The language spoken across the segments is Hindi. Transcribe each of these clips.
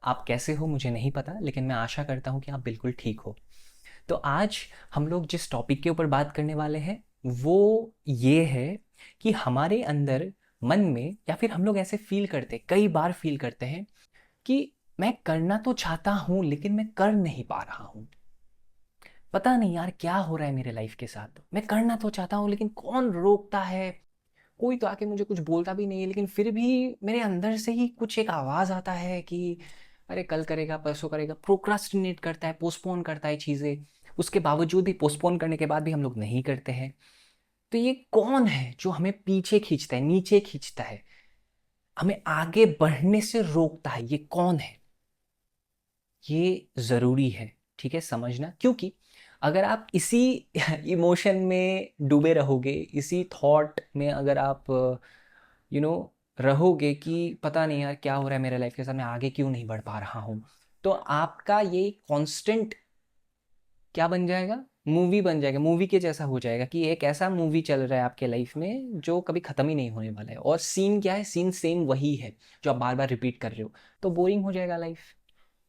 आप कैसे हो मुझे नहीं पता, लेकिन मैं आशा करता हूँ कि आप बिल्कुल ठीक हो। तो आज हम लोग जिस टॉपिक के ऊपर बात करने वाले हैं वो ये है कि हमारे अंदर मन में, या फिर हम लोग ऐसे फील करते, कई बार फील करते हैं कि मैं करना तो चाहता हूँ लेकिन मैं कर नहीं पा रहा हूँ। पता नहीं यार क्या हो रहा है मेरे लाइफ के साथ। मैं करना तो चाहता हूँ लेकिन कौन रोकता है। कोई तो आके मुझे कुछ बोलता भी नहीं है, लेकिन फिर भी मेरे अंदर से ही कुछ एक आवाज़ आता है कि अरे कल करेगा, परसों करेगा। प्रोक्रास्टिनेट करता है, पोस्टपोन करता है चीज़ें। उसके बावजूद भी, पोस्टपोन करने के बाद भी हम लोग नहीं करते हैं। तो ये कौन है जो हमें पीछे खींचता है, नीचे खींचता है, हमें आगे बढ़ने से रोकता है? ये कौन है? ये ज़रूरी है, ठीक है, समझना। क्योंकि अगर आप इसी इमोशन में डूबे रहोगे, इसी थॉट में अगर आप यू नो रहोगे कि पता नहीं यार क्या हो रहा है मेरे लाइफ के साथ, मैं आगे क्यों नहीं बढ़ पा रहा हूँ, तो आपका ये कांस्टेंट क्या बन जाएगा? मूवी बन जाएगा। मूवी के जैसा हो जाएगा कि एक ऐसा मूवी चल रहा है आपके लाइफ में जो कभी ख़त्म ही नहीं होने वाला है। और सीन क्या है? सीन सेम वही है जो आप बार बार रिपीट कर रहे हो। तो बोरिंग हो जाएगा लाइफ।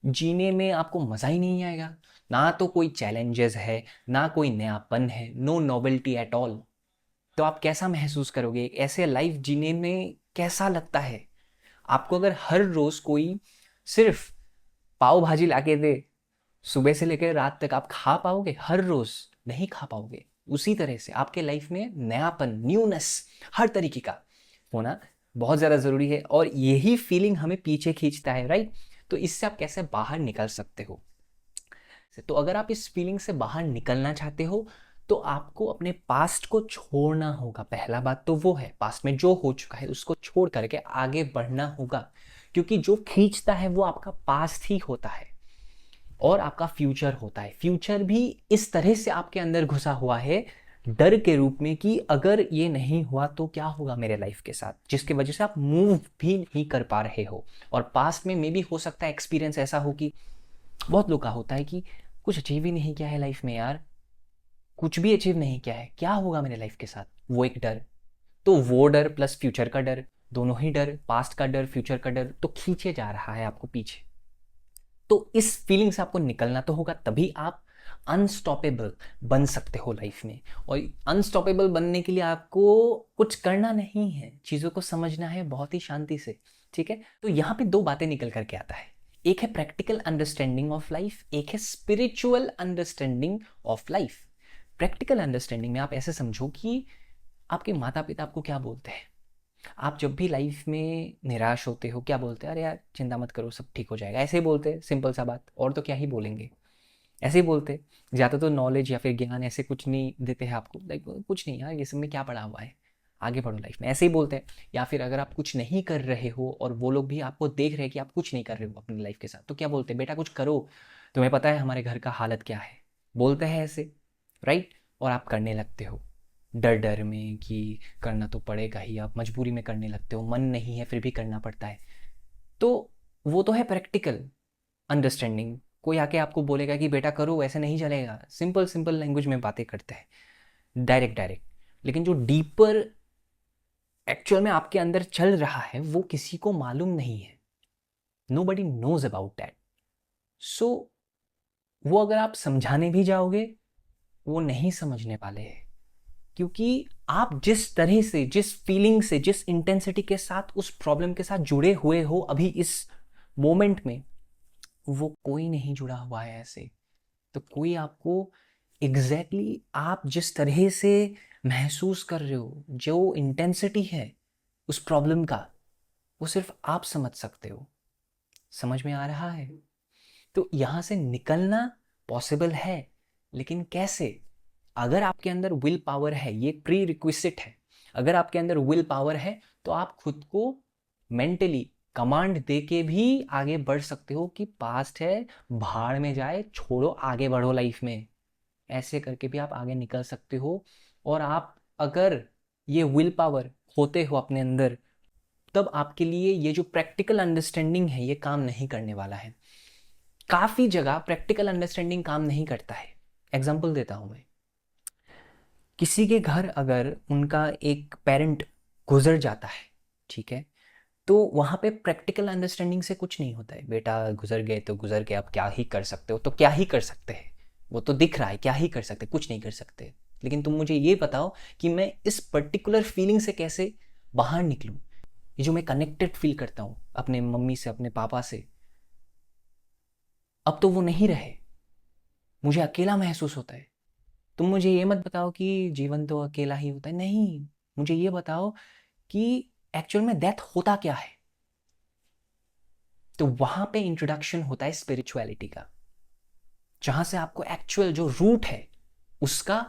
जीने में आपको मज़ा ही नहीं आएगा। ना तो कोई चैलेंजेस है, ना कोई नयापन है, नो नोवेल्टी एट ऑल। तो आप कैसा महसूस करोगे? एक ऐसे लाइफ जीने में कैसा लगता है आपको? अगर हर रोज कोई सिर्फ पाव भाजी लाके दे, सुबह से लेकर रात तक आप खा पाओगे? हर रोज नहीं खा पाओगे। उसी तरह से आपके लाइफ में नयापन, न्यूनेस, हर तरीके का होना बहुत ज़्यादा ज़रूरी है। और यही फीलिंग हमें पीछे खींचता है, राइट? तो इससे आप कैसे बाहर निकल सकते हो? तो अगर आप इस फीलिंग से बाहर निकलना चाहते हो तो आपको अपने पास्ट को छोड़ना होगा। पहला बात तो वो है, पास्ट में जो हो चुका है उसको छोड़ करके आगे बढ़ना होगा। क्योंकि जो खींचता है वो आपका पास्ट ही होता है और आपका फ्यूचर होता है। फ्यूचर भी इस तरह से आपके अंदर घुसा हुआ है, डर के रूप में, कि अगर ये नहीं हुआ तो क्या होगा मेरे लाइफ के साथ, जिसकी वजह से आप मूव भी नहीं कर पा रहे हो। और पास्ट में मे भी हो सकता है एक्सपीरियंस ऐसा हो कि बहुत लोग का होता है कि कुछ अचीव ही नहीं किया है लाइफ में यार, कुछ भी अचीव नहीं किया है, क्या होगा मेरे लाइफ के साथ, वो एक डर। तो वो डर प्लस फ्यूचर का डर, दोनों ही डर, पास्ट का डर, फ्यूचर का डर, तो खींचे जा रहा है आपको पीछे। तो इस फीलिंग से आपको निकलना तो होगा, तभी आप अनस्टॉपेबल बन सकते हो लाइफ में। और अनस्टॉपेबल बनने के लिए आपको कुछ करना नहीं है, चीज़ों को समझना है बहुत ही शांति से, ठीक है? तो यहाँ पे दो बातें निकल करके आता है। एक है प्रैक्टिकल अंडरस्टैंडिंग ऑफ लाइफ, एक है spiritual understanding of life. Practical understanding में आप ऐसे समझो कि आपके माता पिता आपको क्या बोलते हैं। आप जब भी लाइफ में निराश होते हो क्या बोलते हैं? अरे यार चिंता मत करो, सब ठीक हो जाएगा, ऐसे ही बोलते हैं। सिंपल सा बात, और तो क्या ही बोलेंगे, ऐसे ही बोलते हैं। ज़्यादा तो नॉलेज या फिर ज्ञान ऐसे कुछ नहीं देते हैं आपको, लाइक कुछ नहीं यार, ये सब में क्या पड़ा हुआ है, आगे बढ़ो लाइफ में, ऐसे ही बोलते हैं। या फिर अगर आप कुछ नहीं कर रहे हो और वो लोग भी आपको देख रहे हैं कि आप कुछ नहीं कर रहे हो अपनी लाइफ के साथ, तो क्या बोलते हैं? बेटा कुछ करो, तुम्हें पता है हमारे घर का हालत क्या है। बोलते हैं ऐसे, राइट? और आप करने लगते हो डर डर में कि करना तो पड़ेगा ही, आप मजबूरी में करने लगते हो, मन नहीं है फिर भी करना पड़ता है। तो वो तो है प्रैक्टिकल अंडरस्टैंडिंग। कोई आके आपको बोलेगा कि बेटा करो, ऐसे नहीं चलेगा। सिंपल सिंपल लैंग्वेज में बातें करते हैं, डायरेक्ट डायरेक्ट। लेकिन जो डीपर एक्चुअल में आपके अंदर चल रहा है वो किसी को मालूम नहीं है। Nobody knows about that. So वो अगर आप समझाने भी जाओगे वो नहीं समझने वाले हैं। क्योंकि आप जिस तरह से, जिस फीलिंग से, जिस इंटेंसिटी के साथ उस प्रॉब्लम के साथ जुड़े हुए हो अभी इस मोमेंट में, वो कोई नहीं जुड़ा हुआ है ऐसे। तो कोई आपको एग्जैक्टली आप जिस तरह से महसूस कर रहे हो, जो इंटेंसिटी है उस प्रॉब्लम का, वो सिर्फ आप समझ सकते हो। समझ में आ रहा है? तो यहाँ से निकलना पॉसिबल है, लेकिन कैसे? अगर आपके अंदर विल पावर है, ये प्री रिक्विजिट है। अगर आपके अंदर विल पावर है तो आप खुद को मेंटली कमांड दे के भी आगे बढ़ सकते हो कि पास्ट है, भाड़ में जाए, छोड़ो, आगे बढ़ो लाइफ में। ऐसे करके भी आप आगे निकल सकते हो। और आप अगर ये विल पावर होते हो अपने अंदर, तब आपके लिए ये जो प्रैक्टिकल अंडरस्टैंडिंग है ये काम नहीं करने वाला है। काफ़ी जगह प्रैक्टिकल अंडरस्टैंडिंग काम नहीं करता है। एग्जाम्पल देता हूँ मैं। किसी के घर अगर उनका एक पेरेंट गुजर जाता है, ठीक है, तो वहाँ पे प्रैक्टिकल अंडरस्टैंडिंग से कुछ नहीं होता है। बेटा गुजर गए तो गुजर गए, अब क्या ही कर सकते हो, तो क्या ही कर सकते हैं, वो तो दिख रहा है, क्या ही कर सकते, कुछ नहीं कर सकते। लेकिन तुम मुझे ये बताओ कि मैं इस पर्टिकुलर फीलिंग से कैसे बाहर निकलूँ। ये जो मैं कनेक्टेड फील करता हूँ अपने मम्मी से, अपने पापा से, अब तो वो नहीं रहे, मुझे अकेला महसूस होता है। तुम मुझे ये मत बताओ कि जीवन तो अकेला ही होता है, नहीं, मुझे ये बताओ कि एक्चुअल में डेथ होता क्या है। तो वहां पे इंट्रोडक्शन होता है स्पिरिचुअलिटी का, जहां से आपको एक्चुअल जो रूट है उसका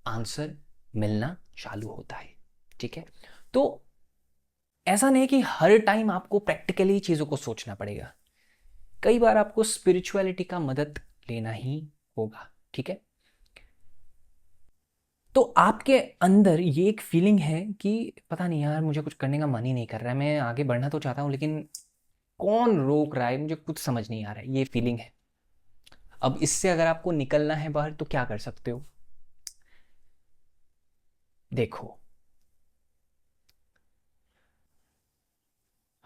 आंसर मिलना चालू होता है। ठीक है, तो ऐसा नहीं कि हर टाइम आपको प्रैक्टिकली चीजों को सोचना पड़ेगा, कई बार आपको स्पिरिचुअलिटी का मदद लेना ही होगा। ठीक है, तो आपके अंदर ये एक फीलिंग है कि पता नहीं यार, मुझे कुछ करने का मन ही नहीं कर रहा है, मैं आगे बढ़ना तो चाहता हूँ लेकिन कौन रोक रहा है, मुझे कुछ समझ नहीं आ रहा है, ये फीलिंग है। अब इससे अगर आपको निकलना है बाहर तो क्या कर सकते हो। देखो,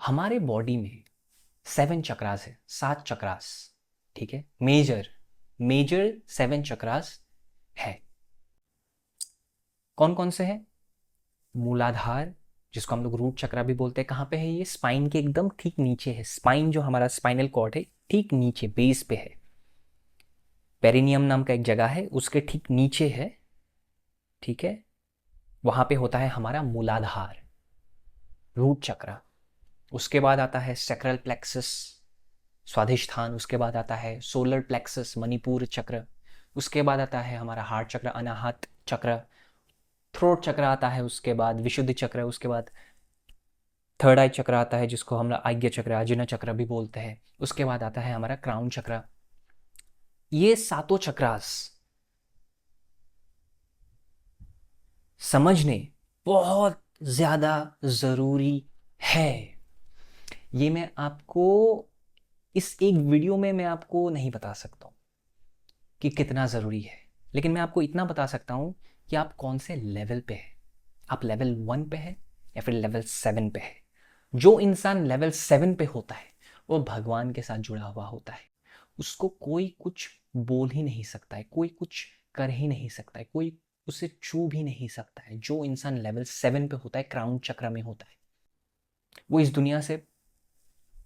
हमारे बॉडी में 7 चक्रास है, 7 चक्रास। ठीक है, मेजर मेजर 7 चक्रास है। कौन कौन से हैं? मूलाधार, जिसको हम लोग रूट चक्रा भी बोलते हैं, कहाँ पे है ये? स्पाइन के एकदम ठीक नीचे है। स्पाइन जो हमारा स्पाइनल कॉर्ड है ठीक नीचे बेस पे है। पेरिनियम नाम का एक जगह है, उसके ठीक नीचे है। ठीक है, वहां पे होता है हमारा मूलाधार, रूट चक्रा। उसके बाद आता है सैक्रल प्लेक्सस, स्वाधिष्ठान। उसके बाद आता है सोलर प्लेक्सस, मणिपुर चक्र। उसके बाद आता है हमारा हार्ट चक्र, अनाहत चक्र। थ्रोट चक्र आता है, उसके बाद विशुद्धि चक्र। उसके बाद थर्ड आई चक्र आता है, जिसको हम आज्ञा चक्र, आजिना चक्र भी बोलते हैं। उसके बाद आता है हमारा क्राउन चक्र। ये सातों चक्रास समझने बहुत ज्यादा जरूरी है। ये मैं आपको इस एक वीडियो में मैं आपको नहीं बता सकता हूं कि कितना जरूरी है, लेकिन मैं आपको इतना बता सकता हूं कि आप कौन से लेवल पे हैं। आप लेवल 1 पे है या फिर लेवल 7 पे है। जो इंसान लेवल 7 पे होता है वो भगवान के साथ जुड़ा हुआ होता है। उसको कोई कुछ बोल ही नहीं सकता है, कोई कुछ कर ही नहीं सकता है, कोई उसे छू भी नहीं सकता है। जो इंसान लेवल 7 पे होता है, क्राउन चक्र में होता है, वो इस दुनिया से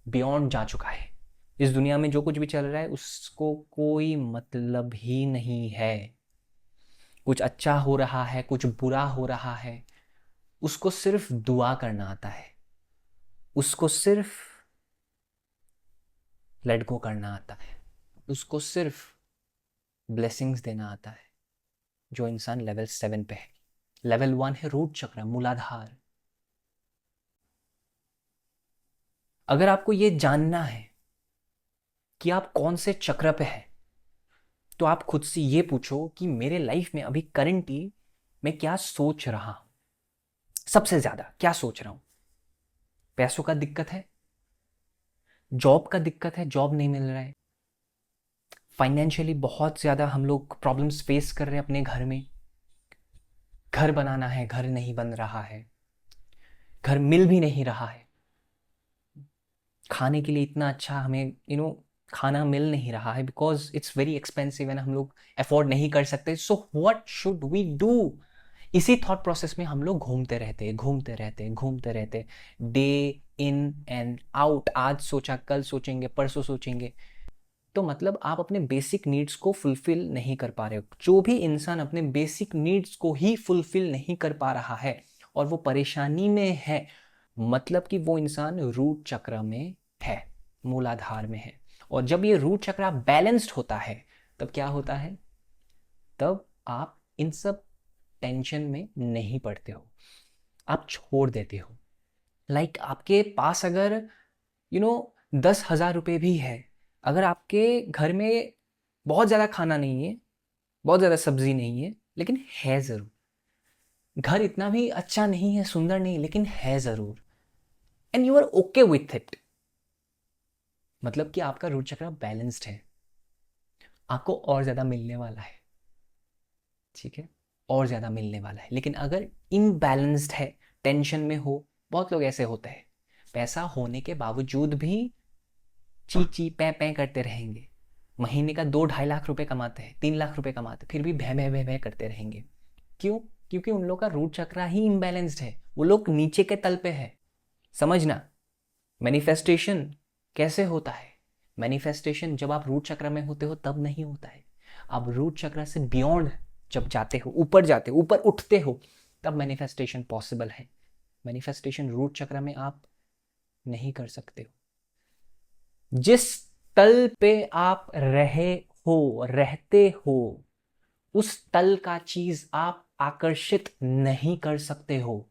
बियॉन्ड जा चुका है। इस दुनिया में जो कुछ भी चल रहा है उसको कोई मतलब ही नहीं है। कुछ अच्छा हो रहा है, कुछ बुरा हो रहा है, उसको सिर्फ दुआ करना आता है, उसको सिर्फ लेट गो करना आता है, उसको सिर्फ ब्लेसिंग्स देना आता है। जो इंसान लेवल 7 पे है। लेवल 1 है रूट चक्र, मूलाधार। अगर आपको ये जानना है कि आप कौन से चक्र पे है, तो आप खुद से ये पूछो कि मेरे लाइफ में अभी करंटली मैं क्या सोच रहा हूं, सबसे ज्यादा क्या सोच रहा हूं। पैसों का दिक्कत है, जॉब का दिक्कत है, जॉब नहीं मिल रहा है, फाइनेंशियली बहुत ज्यादा हम लोग प्रॉब्लम्स फेस कर रहे हैं अपने घर में, घर बनाना है, घर नहीं बन रहा है, घर मिल भी नहीं रहा है, खाने के लिए इतना अच्छा हमें खाना मिल नहीं रहा है, because it's very expensive and हम लोग अफोर्ड नहीं कर सकते। So what should we do? इसी थॉट प्रोसेस में हम लोग घूमते रहते, घूमते रहते, घूमते रहते, डे इन एंड आउट। आज सोचा, कल सोचेंगे, परसों सोचेंगे। तो मतलब आप अपने बेसिक नीड्स को फुलफिल नहीं कर पा रहे हो। जो भी इंसान अपने बेसिक नीड्स को ही फुलफिल नहीं कर पा रहा है और वो परेशानी में है, मतलब कि वो इंसान रूट चक्र में है, मूलाधार में है। और जब ये रूट चक्र बैलेंस्ड होता है तब क्या होता है? तब आप इन सब टेंशन में नहीं पड़ते हो, आप छोड़ देते हो। आपके पास अगर 10,000 रुपये भी है, अगर आपके घर में बहुत ज़्यादा खाना नहीं है, बहुत ज़्यादा सब्जी नहीं है, लेकिन है ज़रूर, घर इतना भी अच्छा नहीं है, सुंदर नहीं, लेकिन है ज़रूर, and you are okay with it, मतलब कि आपका रूट चक्र बैलेंस्ड है, आपको और ज़्यादा मिलने वाला है। ठीक है, और ज़्यादा मिलने वाला है। लेकिन अगर इनबैलेंस्ड है, टेंशन में हो, बहुत लोग ऐसे होते हैं, पैसा होने के बावजूद भी ची ची पै पै करते रहेंगे। महीने का 2-2.5 लाख रुपए कमाते हैं, 3 लाख रुपए कमाते हैं, फिर भी भै भै भै भै करते रहेंगे। क्यों? क्योंकि उन लोग का रूट चक्रा ही इम्बैलेंस्ड है, वो लोग नीचे के तल पे है। समझना, मैनिफेस्टेशन कैसे होता है? मैनिफेस्टेशन जब आप रूट चक्र में होते हो तब नहीं होता है। आप रूट चक्र से बियॉन्ड जब जाते हो, ऊपर जाते हो, ऊपर उठते हो, तब मैनिफेस्टेशन पॉसिबल है। मैनिफेस्टेशन रूट चक्र में आप नहीं कर सकते हो। जिस तल पे आप रहते हो, उस तल का चीज आप आकर्षित नहीं कर सकते हो।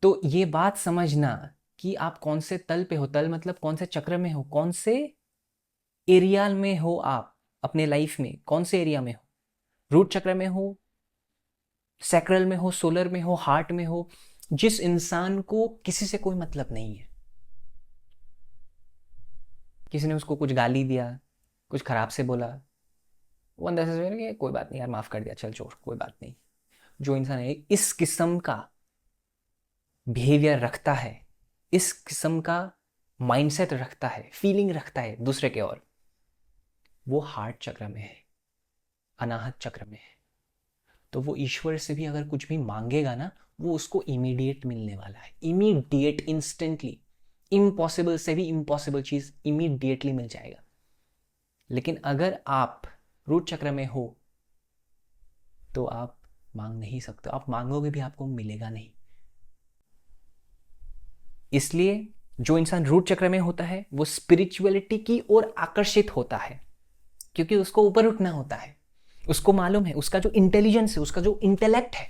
तो ये बात समझना कि आप कौन से तल पे हो। तल मतलब कौन से चक्र में हो, कौन से एरिया में हो आप अपने लाइफ में, कौन से एरिया में हो। रूट चक्र में हो, सैक्रल में हो, सोलर में हो, हार्ट में हो। जिस इंसान को किसी से कोई मतलब नहीं है, किसी ने उसको कुछ गाली दिया, कुछ खराब से बोला, वो अंदर से कि कोई बात नहीं यार, माफ कर दिया, चल छोड़, कोई बात नहीं। जो इंसान है इस किस्म का बिहेवियर रखता है, इस किस्म का माइंडसेट रखता है, फीलिंग रखता है दूसरे के ओर, वो हार्ट चक्र में है, अनाहत चक्र में है। तो वो ईश्वर से भी अगर कुछ भी मांगेगा ना, वो उसको इमीडिएट मिलने वाला है, इमीडिएट, इंस्टेंटली। इम्पॉसिबल से भी इम्पॉसिबल चीज इमीडिएटली मिल जाएगा। लेकिन अगर आप रूट चक्र में हो तो आप मांग नहीं सकते, आप मांगोगे भी आपको मिलेगा नहीं। इसलिए जो इंसान रूट चक्र में होता है वो स्पिरिचुअलिटी की ओर आकर्षित होता है, क्योंकि उसको ऊपर उठना होता है। उसको मालूम है, उसका जो इंटेलिजेंस है, उसका जो इंटेलेक्ट है,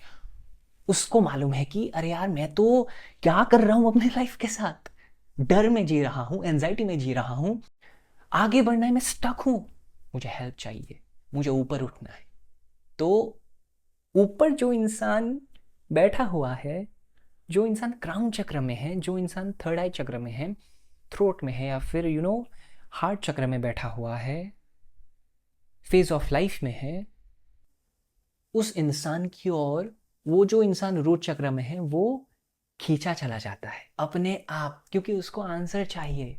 उसको मालूम है कि अरे यार मैं तो क्या कर रहा हूं अपने लाइफ के साथ, डर में जी रहा हूं, एंजाइटी में जी रहा हूं, आगे बढ़ना है, मैं स्टक हूं, मुझे हेल्प चाहिए, मुझे ऊपर उठना है। तो ऊपर जो इंसान बैठा हुआ है, जो इंसान क्राउन चक्र में है, जो इंसान थर्ड आई चक्र में है, थ्रोट में है, या फिर हार्ट चक्र में बैठा हुआ है, फेज ऑफ लाइफ में है, उस इंसान की ओर वो जो इंसान रूट चक्र में है वो खींचा चला जाता है अपने आप, क्योंकि उसको आंसर चाहिए,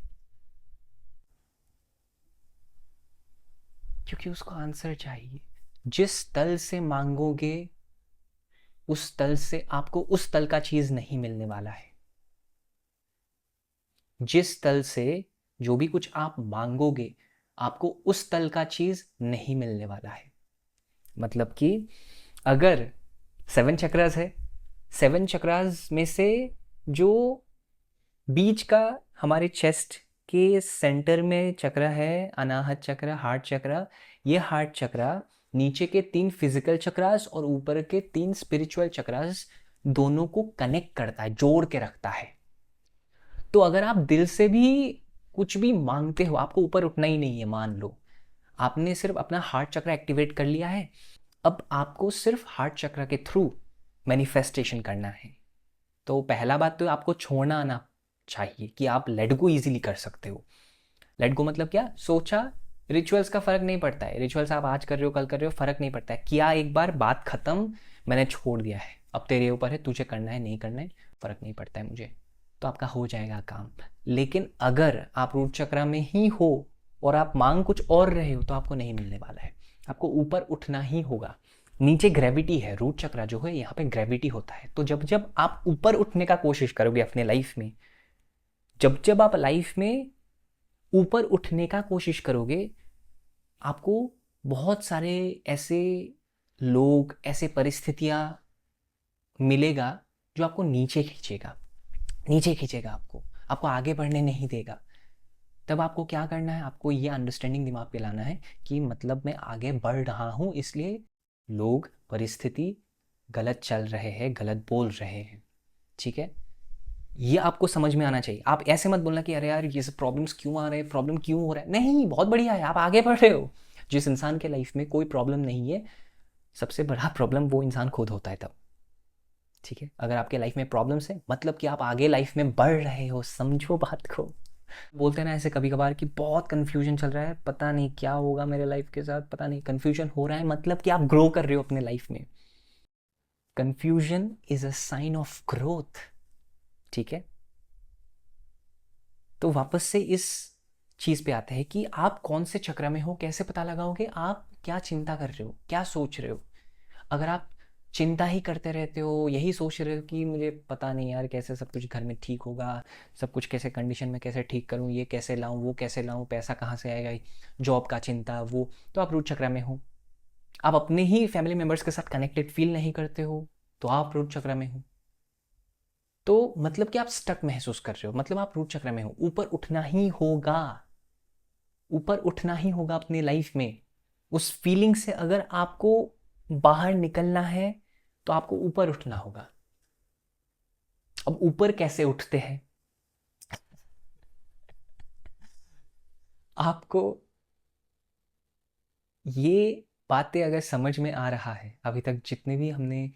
क्योंकि उसको आंसर चाहिए। जिस तल से मांगोगे उस तल से आपको उस तल का चीज नहीं मिलने वाला है। जिस तल से जो भी कुछ आप मांगोगे आपको उस तल का चीज नहीं मिलने वाला है। मतलब कि अगर 7 चक्रास है, 7 चक्रास में से जो बीच का हमारे चेस्ट के सेंटर में चक्र है, अनाहत चक्र, हार्ट चक्र, ये हार्ट चक्र नीचे के 3 फिजिकल चक्रास और ऊपर के 3 स्पिरिचुअल चक्रास दोनों को कनेक्ट करता है, जोड़ के रखता है। तो अगर आप दिल से भी कुछ भी मांगते हो, आपको ऊपर उठना ही नहीं है, मान लो आपने सिर्फ अपना हार्ट चक्र एक्टिवेट कर लिया है, अब आपको सिर्फ हार्ट चक्र के थ्रू मैनिफेस्टेशन करना है। तो पहला बात तो आपको छोड़ना आना चाहिए कि आप लेट गो इजीली कर सकते हो। लेट गो मतलब क्या? सोचा, रिचुअल्स का फर्क नहीं पड़ता है, रिचुअल्स आप आज कर रहे हो कल कर रहे हो फर्क नहीं पड़ता है, किया एक बार, बात खत्म, मैंने छोड़ दिया है, अब तेरे ऊपर है, तुझे करना है नहीं करना है, फर्क नहीं पड़ता है मुझे, तो आपका हो जाएगा काम। लेकिन अगर आप रूट चक्र में ही हो और आप मांग कुछ और रहे हो तो आपको नहीं मिलने वाला है, आपको ऊपर उठना ही होगा। नीचे ग्रेविटी है, रूट चक्र जो है यहाँ पे ग्रेविटी होता है। तो जब जब आप ऊपर उठने का कोशिश करोगे अपने लाइफ में, जब जब आप लाइफ में ऊपर उठने का कोशिश करोगे, आपको बहुत सारे ऐसे लोग, ऐसे परिस्थितियां मिलेगा जो आपको नीचे खींचेगा, नीचे खींचेगा, आपको आगे बढ़ने नहीं देगा। तब आपको क्या करना है? आपको ये अंडरस्टैंडिंग दिमाग पे लाना है कि मतलब मैं आगे बढ़ रहा हूँ, इसलिए लोग, परिस्थिति गलत चल रहे हैं, गलत बोल रहे हैं, ठीक है? ये आपको समझ में आना चाहिए। आप ऐसे मत बोलना कि अरे यार ये सब प्रॉब्लम्स क्यों आ रहे हैं, प्रॉब्लम क्यों हो रहा है। नहीं, बहुत बढ़िया है, आप आगे बढ़ रहे हो। जिस इंसान के लाइफ में कोई प्रॉब्लम नहीं है, सबसे बड़ा प्रॉब्लम वो इंसान खुद होता है तब, ठीक है? अगर आपके लाइफ में प्रॉब्लम्स है मतलब कि आप आगे लाइफ में बढ़ रहे हो, समझो बात को। बोलते हैं ना ऐसे कभी कभार कि बहुत कन्फ्यूजन चल रहा है, पता नहीं क्या होगा मेरे लाइफ के साथ, पता नहीं, कन्फ्यूजन हो रहा है मतलब कि आप ग्रो कर रहे हो अपने लाइफ में। Confusion is a sign of growth, ठीक है? तो वापस से इस चीज़ पे आते हैं कि आप कौन से चक्र में हो, कैसे पता लगाओगे, आप क्या चिंता कर रहे हो, क्या सोच रहे हो। अगर आप चिंता ही करते रहते हो, यही सोच रहे हो कि मुझे पता नहीं यार कैसे सब कुछ घर में ठीक होगा, सब कुछ कैसे कंडीशन में कैसे ठीक करूँ, ये कैसे लाऊँ, वो कैसे लाऊँ, पैसा कहाँ से आएगा, जॉब का चिंता वो, तो आप रूट चक्र में हो। आप अपने ही फैमिली मेम्बर्स के साथ कनेक्टेड फील नहीं करते हो, तो आप रूट चक्र में हो। तो मतलब कि आप स्टक महसूस कर रहे हो, मतलब आप रूट चक्र में हो। ऊपर उठना ही होगा, ऊपर उठना ही होगा अपनी लाइफ में। उस फीलिंग से अगर आपको बाहर निकलना है तो आपको ऊपर उठना होगा। अब ऊपर कैसे उठते हैं? आपको ये बातें अगर समझ में आ रहा है, अभी तक जितने भी हमने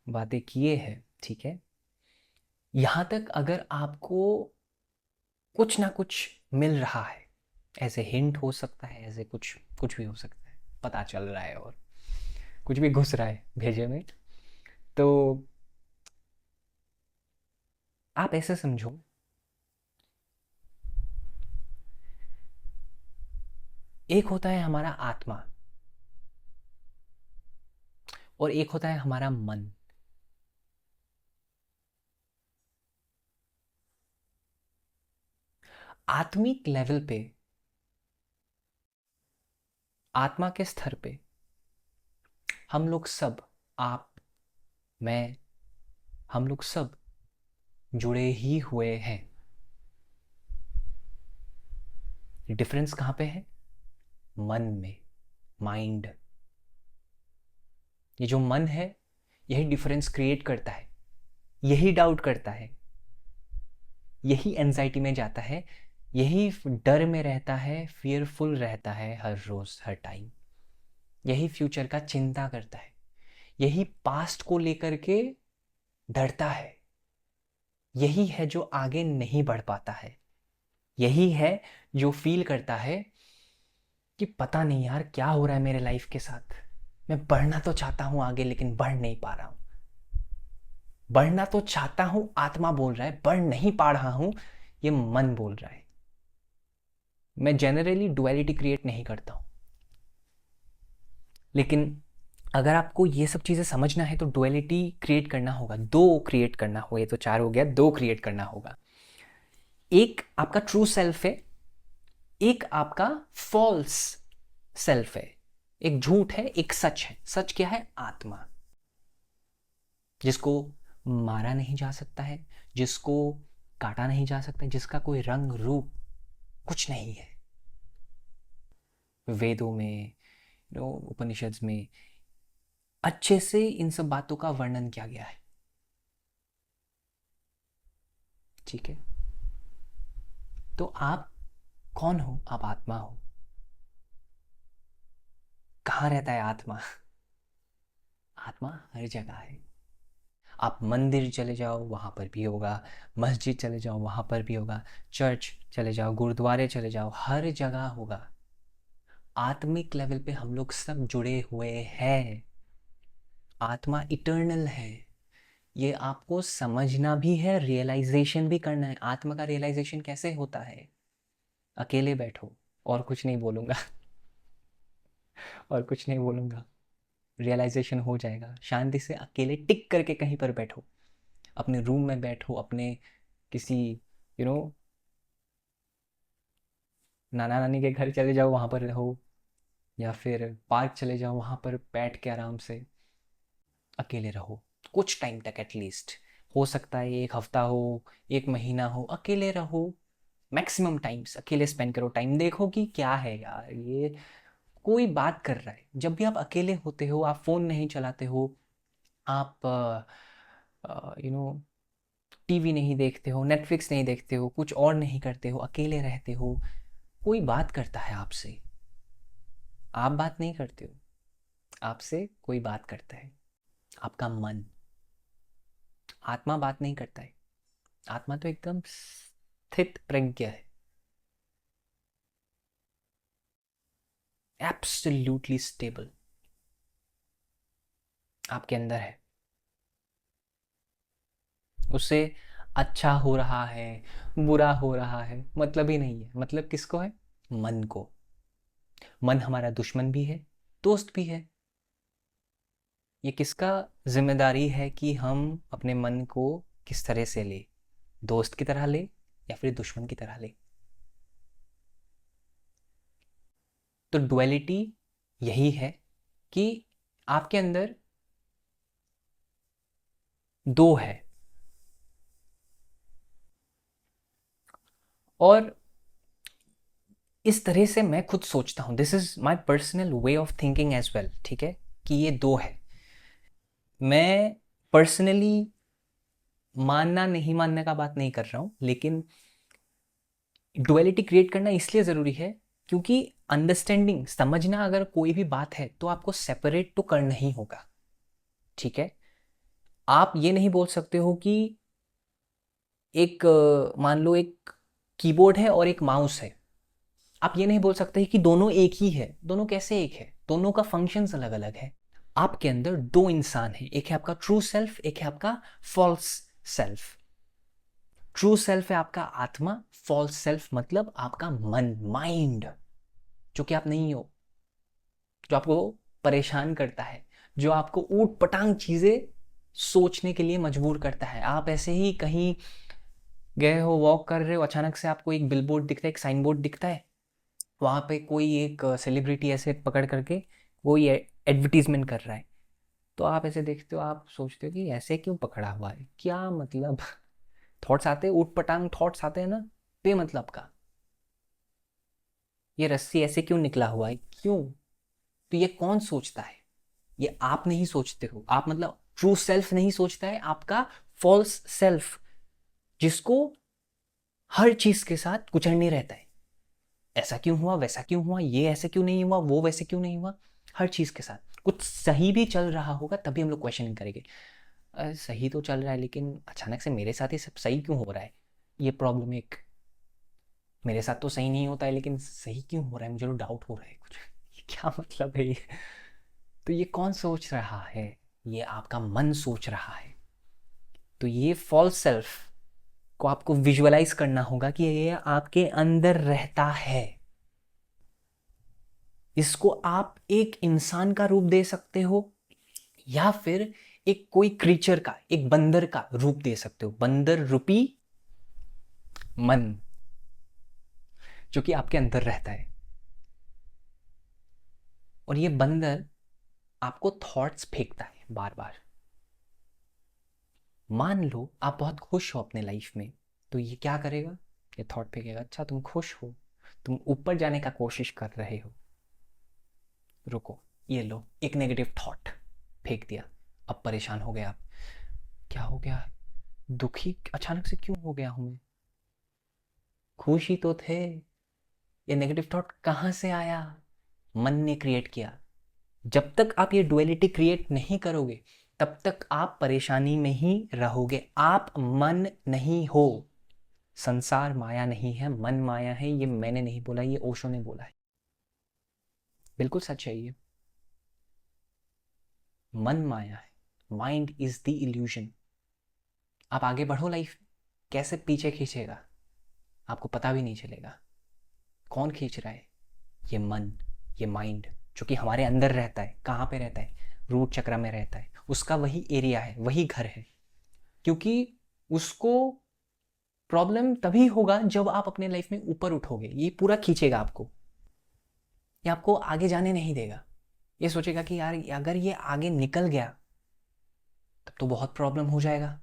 बातें किए हैं, ठीक है, यहाँ तक अगर आपको कुछ ना कुछ मिल रहा है, ऐसे हिंट हो सकता है, ऐसे कुछ कुछ भी हो सकता है, पता चल रहा है और कुछ भी घुस रहा है भेजे में, तो आप ऐसे समझो, एक होता है हमारा आत्मा और एक होता है हमारा मन। आत्मिक लेवल पे, आत्मा के स्तर पे हम लोग सब, आप, मैं, हम लोग सब जुड़े ही हुए हैं। डिफरेंस कहाँ पे है? मन में, माइंड। ये जो मन है, यही डिफरेंस क्रिएट करता है, यही डाउट करता है, यही एंजाइटी में जाता है, यही डर में रहता है, फियरफुल रहता है हर रोज हर टाइम, यही फ्यूचर का चिंता करता है, यही पास्ट को लेकर के डरता है, यही है जो आगे नहीं बढ़ पाता है, यही है जो फील करता है कि पता नहीं यार क्या हो रहा है मेरे लाइफ के साथ। मैं बढ़ना तो चाहता हूं आगे, लेकिन बढ़ नहीं पा रहा हूं। बढ़ना तो चाहता हूं, आत्मा बोल रहा है, बढ़ नहीं पा रहा हूं, ये मन बोल रहा है। मैं जनरली डुअलिटी क्रिएट नहीं करता हूं, लेकिन अगर आपको ये सब चीज़ें समझना है तो डुअलिटी क्रिएट करना होगा, दो क्रिएट करना होगा। ये तो चार हो गया, दो क्रिएट करना होगा। एक आपका ट्रू सेल्फ है, एक आपका फॉल्स सेल्फ है। एक झूठ है, एक सच है। सच क्या है? आत्मा, जिसको मारा नहीं जा सकता है, जिसको काटा नहीं जा सकता, जिसका कोई रंग रूप कुछ नहीं है। वेदों में, उपनिषद में अच्छे से इन सब बातों का वर्णन किया गया है, ठीक है। तो आप कौन हो? आप आत्मा हो। कहाँ रहता है आत्मा? आत्मा हर जगह है। आप मंदिर चले जाओ वहाँ पर भी होगा, मस्जिद चले जाओ वहाँ पर भी होगा, चर्च चले जाओ, गुरुद्वारे चले जाओ, हर जगह होगा। आत्मिक लेवल पे हम लोग सब जुड़े हुए हैं। आत्मा इटर्नल है। ये आपको समझना भी है, रियलाइजेशन भी करना है। आत्मा का रियलाइजेशन कैसे होता है? अकेले बैठो, और कुछ नहीं बोलूँगा। और कुछ नहीं बोलूँगा, रियलाइजेशन हो जाएगा। शांति से अकेले टिक करके कहीं पर बैठो, अपने रूम में बैठो, अपने किसी यू नो नाना नानी के घर चले जाओ, वहाँ पर रहो, या फिर पार्क चले जाओ, वहाँ पर बैठ के आराम से अकेले रहो कुछ टाइम तक। एटलीस्ट हो सकता है एक हफ्ता हो, एक महीना हो, अकेले रहो। मैक्सिमम टाइम्स अकेले स्पेंड करो। टाइम देखो कि क्या है यार, ये कोई बात कर रहा है। जब भी आप अकेले होते हो, आप फ़ोन नहीं चलाते हो, आप टीवी नहीं देखते हो, नेटफ्लिक्स नहीं देखते हो, कुछ और नहीं करते हो, अकेले रहते हो, कोई बात करता है आपसे, आप बात नहीं करते हो, आपसे कोई बात करता है, आपका मन। आत्मा बात नहीं करता है। आत्मा तो एकदम स्थित प्रज्ञ है, एब्सोल्युटली स्टेबल आपके अंदर है। उसे अच्छा हो रहा है, बुरा हो रहा है, मतलब ही नहीं है। मतलब किसको है? मन को। मन हमारा दुश्मन भी है, दोस्त भी है। ये किसका जिम्मेदारी है कि हम अपने मन को किस तरह से ले, दोस्त की तरह ले या फिर दुश्मन की तरह ले। तो डुअलिटी यही है कि आपके अंदर दो है। और इस तरह से मैं खुद सोचता हूँ, this is my personal way of thinking as well, ठीक है, कि ये दो है। मैं पर्सनली मानना नहीं मानने का बात नहीं कर रहा हूँ, लेकिन डुअलिटी क्रिएट करना इसलिए ज़रूरी है क्योंकि अंडरस्टैंडिंग, समझना, अगर कोई भी बात है तो आपको सेपरेट तो करना ही होगा, ठीक है। आप ये नहीं बोल सकते हो कि एक मान लो एक कीबोर्ड है और एक माउस है, आप ये नहीं बोल सकते कि दोनों एक ही है। दोनों कैसे एक है? दोनों का फंक्शंस अलग अलग है। आपके अंदर दो इंसान है, एक है आपका ट्रू सेल्फ, एक है आपका फॉल्स सेल्फ। ट्रू सेल्फ है आपका आत्मा, फॉल्स सेल्फ मतलब आपका मन, माइंड, जो कि आप नहीं हो, जो आपको परेशान करता है, जो आपको ऊट पटांग चीज़ें सोचने के लिए मजबूर करता है। आप ऐसे ही कहीं गए हो, वॉक कर रहे हो, अचानक से आपको एक बिलबोर्ड दिखता है, एक साइन बोर्ड दिखता है, वहाँ पे कोई एक सेलिब्रिटी ऐसे पकड़ करके कोई एडवर्टीजमेंट कर रहा है। तो आप ऐसे देखते हो, आप सोचते हो कि ऐसे क्यों पकड़ा हुआ है, क्या मतलब। थॉट्स आते हैं, ऊट पटांग थॉट्स आते हैं ना, बेमतलब का। ये रस्सी ऐसे क्यों निकला हुआ है, क्यों? तो ये कौन सोचता है? ये आप नहीं सोचते हो। आप मतलब ट्रू सेल्फ नहीं सोचता है, आपका फॉल्स सेल्फ, जिसको हर चीज के साथ कुचलने रहता है। ऐसा क्यों हुआ, वैसा क्यों हुआ, ये ऐसे क्यों नहीं हुआ, वो वैसे क्यों नहीं हुआ। हर चीज के साथ कुछ सही भी चल रहा होगा तभी हम लोग क्वेश्चनिंग करेंगे, सही तो चल रहा है लेकिन अचानक से मेरे साथ ही सब सही क्यों हो रहा है। ये प्रॉब्लम एक, मेरे साथ तो सही नहीं होता है लेकिन सही क्यों हो रहा है, मुझे तो डाउट हो रहा है कुछ। ये क्या मतलब है ये? तो ये कौन सोच रहा है? ये आपका मन सोच रहा है। तो ये फॉल्स सेल्फ को आपको विजुअलाइज करना होगा कि ये आपके अंदर रहता है। इसको आप एक इंसान का रूप दे सकते हो या फिर एक कोई क्रीचर का, एक बंदर का रूप दे सकते हो। बंदर रूपी मन, जो कि आपके अंदर रहता है। और ये बंदर आपको थॉट्स फेंकता है बार बार। मान लो आप बहुत खुश हो अपने लाइफ में, तो ये क्या करेगा? ये थॉट फेंकेगा, अच्छा तुम खुश हो, तुम ऊपर जाने का कोशिश कर रहे हो, रुको, ये लो एक नेगेटिव थॉट फेंक दिया। अब परेशान हो गए आप, क्या हो गया, दुखी अचानक से क्यों हो गया हूं मैं, खुश ही तो थे। ये नेगेटिव थॉट कहाँ से आया? मन ने क्रिएट किया। जब तक आप ये डुअलिटी क्रिएट नहीं करोगे तब तक आप परेशानी में ही रहोगे। आप मन नहीं हो, संसार माया नहीं है, मन माया है। ये मैंने नहीं बोला, ये ओशो ने बोला है, बिल्कुल सच है ये। मन माया है, माइंड इज द इल्यूजन। आप आगे बढ़ो लाइफ, कैसे पीछे खींचेगा आपको पता भी नहीं चलेगा। कौन खींच रहा है? ये मन, ये माइंड, जो कि हमारे अंदर रहता है। कहाँ पे रहता है? रूट चक्र में रहता है। उसका वही एरिया है, वही घर है। क्योंकि उसको प्रॉब्लम तभी होगा जब आप अपने लाइफ में ऊपर उठोगे। ये पूरा खींचेगा आपको, ये आपको आगे जाने नहीं देगा। ये सोचेगा कि यार अगर ये आगे निकल गया तब तो बहुत प्रॉब्लम हो जाएगा,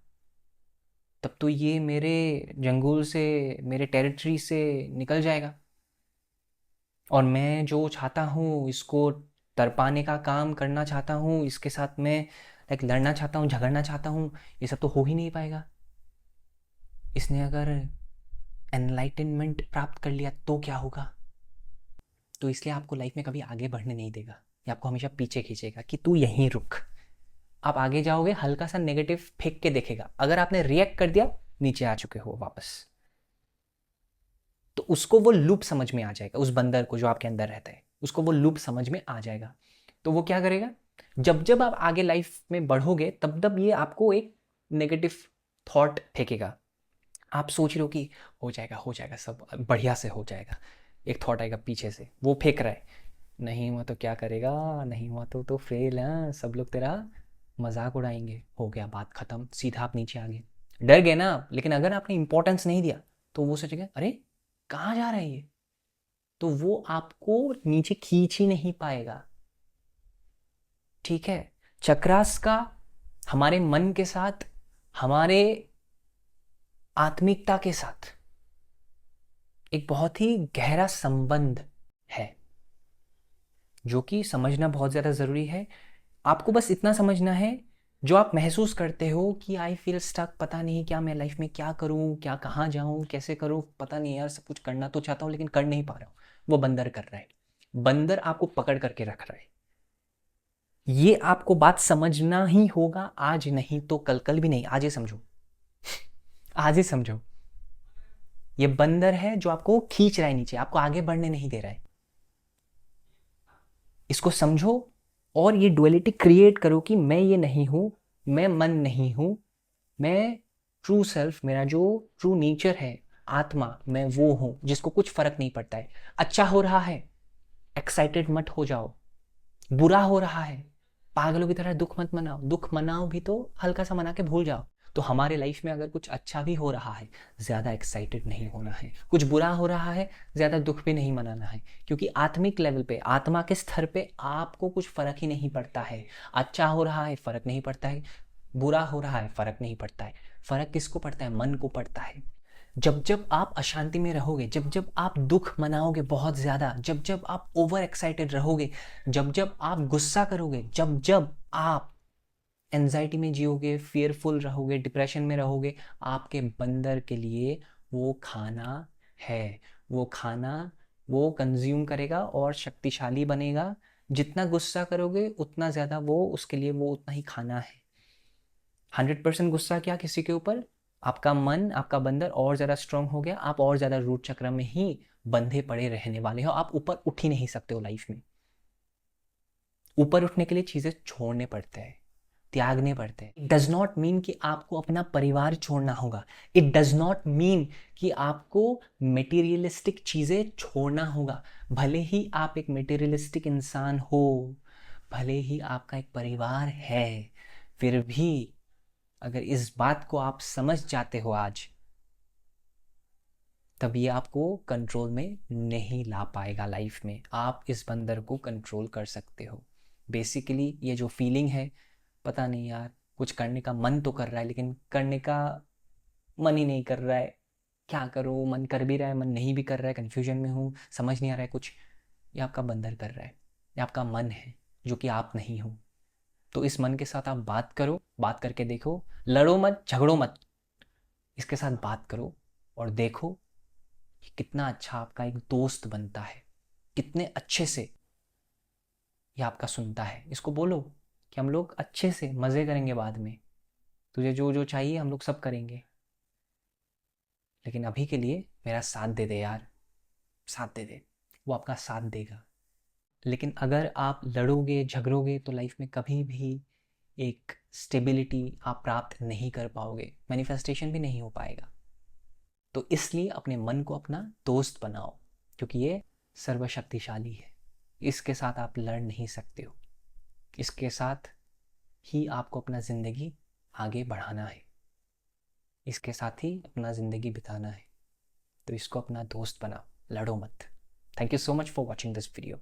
तब तो ये मेरे जंगल से, मेरे टेरिटरी से निकल जाएगा। और मैं जो चाहता हूँ इसको तरपाने का काम करना चाहता हूँ, इसके साथ मैं लाइक लड़ना चाहता हूँ, झगड़ना चाहता हूँ, ये सब तो हो ही नहीं पाएगा। इसने अगर एनलाइटनमेंट प्राप्त कर लिया तो क्या होगा? तो इसलिए आपको लाइफ में कभी आगे बढ़ने नहीं देगा, ये आपको हमेशा पीछे खींचेगा कि तू यहीं रुक। आप आगे जाओगे, हल्का सा नेगेटिव फेंक के देखेगा, अगर आपने रिएक्ट कर दिया नीचे आ चुके हो वापस। तो उसको वो लूप समझ में आ जाएगा, उस बंदर को जो आपके अंदर रहता है उसको वो लूप समझ में आ जाएगा। तो वो क्या करेगा, जब जब आप आगे लाइफ में बढ़ोगे तब तब ये आपको एक नेगेटिव थॉट फेंकेगा आप सोच रहे हो कि हो जाएगा सब बढ़िया से हो जाएगा, एक थॉट आएगा पीछे से, वो फेंक रहा है, नहीं हुआ तो क्या करेगा, नहीं हुआ तो फेल है, सब लोग तेरा मजाक उड़ाएंगे, हो गया बात खत्म, सीधा आप नीचे आ गए, डर गए ना आप। लेकिन अगर आपने इंपॉर्टेंस नहीं दिया तो वो सोचेगा अरे कहाँ जा रहा है ये, तो वो आपको नीचे खींच ही नहीं पाएगा। ठीक है, चक्रास का हमारे मन के साथ, हमारे आत्मिकता के साथ एक बहुत ही गहरा संबंध है, जो कि समझना बहुत ज़्यादा ज़रूरी है। आपको बस इतना समझना है, जो आप महसूस करते हो कि आई फील स्टक, पता नहीं क्या मैं लाइफ में क्या करूं, क्या कहाँ जाऊं, कैसे करूं, पता नहीं यार, सब कुछ करना तो चाहता हूं लेकिन कर नहीं पा रहा हूं, वो बंदर कर रहा है। बंदर आपको पकड़ करके रख रहा है। ये आपको बात समझना ही होगा, आज नहीं तो कल, कल भी नहीं, आज ही समझो, आज ही समझो। ये बंदर है जो आपको खींच रहा है नीचे, आपको आगे बढ़ने नहीं दे रहा है। इसको समझो और ये डुअलिटी क्रिएट करो कि मैं ये नहीं हूं, मैं मन नहीं हूं, मैं ट्रू सेल्फ, मेरा जो ट्रू नेचर है, आत्मा, मैं वो हूं जिसको कुछ फर्क नहीं पड़ता है। अच्छा हो रहा है, एक्साइटेड मत हो जाओ, बुरा हो रहा है, पागलों की तरह दुख मत मनाओ, दुख मनाओ भी तो हल्का सा मना के भूल जाओ। तो हमारे लाइफ में अगर कुछ अच्छा भी हो रहा है, ज़्यादा एक्साइटेड नहीं होना है, कुछ बुरा हो रहा है, ज़्यादा दुख भी नहीं मनाना है, क्योंकि आत्मिक लेवल पे, आत्मा के स्तर पे आपको कुछ फ़र्क ही नहीं पड़ता है। अच्छा हो रहा है फ़र्क नहीं पड़ता है, बुरा हो रहा है फ़र्क नहीं पड़ता है। फ़र्क किसको पड़ता है? मन को पड़ता है। जब जब आप अशांति में रहोगे, जब जब आप दुख मनाओगे बहुत ज़्यादा, जब जब आप ओवर एक्साइटेड रहोगे, जब जब आप गुस्सा करोगे, जब जब आप एंजाइटी में जियोगे, फियरफुल रहोगे, डिप्रेशन में रहोगे, आपके बंदर के लिए वो खाना है। वो खाना वो कंज्यूम करेगा और शक्तिशाली बनेगा। जितना गुस्सा करोगे उतना ज़्यादा वो, उसके लिए वो उतना ही खाना है। 100% गुस्सा किया किसी के ऊपर, आपका मन, आपका बंदर और ज़्यादा स्ट्रांग हो गया, आप और ज़्यादा रूट चक्र में ही बंधे पड़े रहने वाले हो, आप ऊपर उठ ही नहीं सकते हो लाइफ में। ऊपर उठने के लिए चीज़ें छोड़ने पड़ते हैं, त्यागने पड़ते हैं। इट डज नॉट मीन कि आपको अपना परिवार छोड़ना होगा, इट डज नॉट मीन कि आपको मेटीरियलिस्टिक चीज़ें छोड़ना होगा। भले ही आप एक मेटीरियलिस्टिक इंसान हो, भले ही आपका एक परिवार है, फिर भी अगर इस बात को आप समझ जाते हो आज, तब ये आपको कंट्रोल में नहीं ला पाएगा लाइफ में। आप इस बंदर को कंट्रोल कर सकते हो। बेसिकली ये जो फीलिंग है, पता नहीं यार, कुछ करने का मन तो कर रहा है लेकिन करने का मन ही नहीं कर रहा है, क्या करूँ, मन कर भी रहा है, मन नहीं भी कर रहा है, कन्फ्यूजन में हूँ, समझ नहीं आ रहा है कुछ, ये आपका बंदर कर रहा है, ये आपका मन है जो कि आप नहीं हो। तो इस मन के साथ आप बात करो, बात करके देखो, लड़ो मत, झगड़ो मत, इसके साथ बात करो और देखो कि कितना अच्छा आपका एक दोस्त बनता है, कितने अच्छे से ये आपका सुनता है। इसको बोलो कि हम लोग अच्छे से मज़े करेंगे बाद में, तुझे जो जो चाहिए हम लोग सब करेंगे, लेकिन अभी के लिए मेरा साथ दे दे यार, साथ दे दे। वो आपका साथ देगा। लेकिन अगर आप लड़ोगे, झगड़ोगे, तो लाइफ में कभी भी एक स्टेबिलिटी आप प्राप्त नहीं कर पाओगे, मैनिफेस्टेशन भी नहीं हो पाएगा। तो इसलिए अपने मन को अपना दोस्त बनाओ, क्योंकि ये सर्वशक्तिशाली है। इसके साथ आप लड़ नहीं सकते हो, इसके साथ ही आपको अपना ज़िंदगी आगे बढ़ाना है, इसके साथ ही अपना ज़िंदगी बिताना है। तो इसको अपना दोस्त बनाओ, लड़ो मत। Thank you so much for watching this video.